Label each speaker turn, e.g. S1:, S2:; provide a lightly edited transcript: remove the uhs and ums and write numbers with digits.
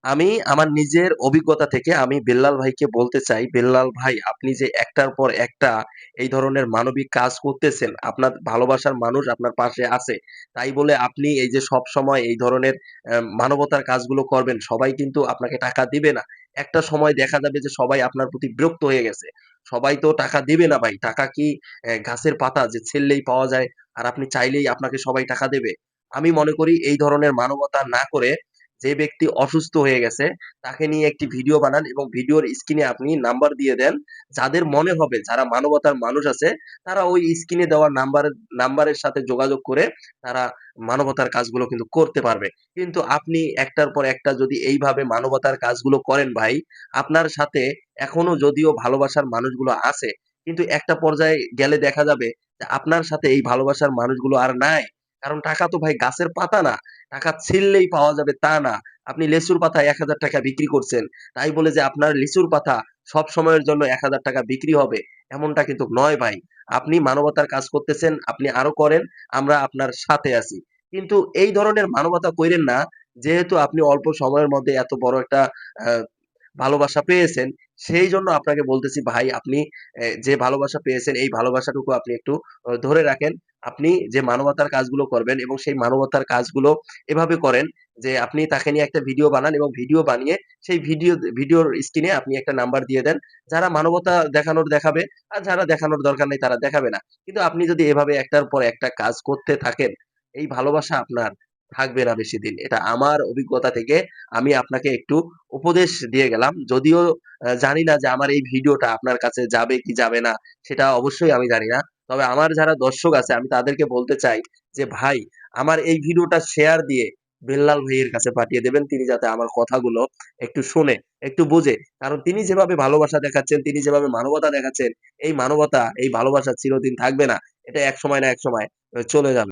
S1: আমি আমার নিজের অভিজ্ঞতা থেকে আমি বেল্লাল ভাইকে বলতে চাই, বেল্লাল ভাই আপনি যে একটার পর একটা এই ধরনের মানবিক কাজ করতেছেন, আপনার ভালোবাসার মানুষ আপনার পাশে আছে। তাই বলে আপনি এই যে সবসময় এই ধরনের মানবতার কাজগুলো করবেন, সবাই কিন্তু আপনাকে টাকা দিবে না। একটা সময় দেখা যাবে যে সবাই আপনার প্রতি বিরক্ত হয়ে গেছে। সবাই তো টাকা দিবে না ভাই। টাকা কি গাছের পাতা যে ছিঁড়লেই পাওয়া যায় আর আপনি চাইলেই আপনাকে সবাই টাকা দেবে? আমি মনে করি এই ধরনের মানবতা না করে যে ব্যক্তি অসুস্থ হয়ে গেছে তাকে নিয়ে একটি ভিডিও বানান এবং ভিডিওর স্ক্রিনে আপনি নাম্বার দিয়ে দেন। যাদের মনে হবে যারা মানবতার মানুষ আছে তারা ওই স্ক্রিনে দেওয়া নাম্বারের সাথে যোগাযোগ করে তারা মানবতার কাজগুলো কিন্তু করতে পারবে। কিন্তু আপনি একটার পর একটা যদি এইভাবে মানবতার কাজগুলো করেন ভাই, আপনার সাথে এখনো যদিও ভালোবাসার মানুষগুলো আছে, কিন্তু একটা পর্যায়ে গেলে দেখা যাবে যে আপনার সাথে এই ভালোবাসার মানুষগুলো আর নাই। কারণ টাকা তো ভাই গাছের পাতা না। টাকা ছিঁড়লেই পাওয়া যাবে তা না। আপনি লেচুর পাতা ৳১,০০০ বিক্রি করছেন। তাই বলে যে আপনার লিচুর পাতা সবসময়ের জন্য ৳১,০০০ বিক্রি হবে, এমনটা কিন্তু নয় ভাই। আপনি মানবতার কাজ করতেছেন, আপনি আরো করেন, আমরা আপনার সাথে আছি। কিন্তু এই ধরনের মানবতা কইরেন না, যেহেতু আপনি অল্প সময়ের মধ্যে এত বড় একটা আ ভালোবাসা পেয়েছেন, সেইজন্য আপনাকে বলতেছি ভাই আপনি যে ভালোবাসা পেয়েছেন এই ভালোবাসাটুকু আপনি একটু ধরে রাখেন। আপনি যে মানবতার কাজগুলো করবেন এবং সেই মানবতার কাজগুলো এভাবে করেন যে আপনি তাকে নিয়ে একটা ভিডিও বানান এবং ভিডিও বানিয়ে সেই ভিডিওর স্ক্রিনে আপনি একটা নাম্বার দিয়ে দেন। যারা মানবতা দেখানোর দেখাবে, আর যারা দেখানোর দরকার নেই তারা দেখাবে না। কিন্তু আপনি যদি এভাবে একটার পর একটা কাজ করতে থাকেন, এই ভালোবাসা আপনার থাকবে না বেশিদিন। এটা আমার অভিজ্ঞতা থেকে আমি আপনাকে একটু উপদেশ দিয়ে গেলাম। যদিও জানি না যে আমার এই ভিডিওটা আপনার কাছে যাবে কি যাবে না, সেটা অবশ্যই আমি জানি না। তবে আমার যারা দর্শক আছে আমি তাদেরকে বলতে চাই যে, "ভাই আমার এই ভিডিওটা শেয়ার দিয়ে বেল্লাল ভাইয়ের কাছে পাঠিয়ে দেবেন। তিনি যাতে আমার কথাগুলো একটু শোনে, একটু বোঝে। কারণ তিনি যেভাবে ভালোবাসা দেখাচ্ছেন, তিনি যেভাবে মানবতা দেখাচ্ছেন, এই মানবতা, এই ভালোবাসা চিরদিন থাকবে না। এটা একসময় না একসময় চলে যাবে।"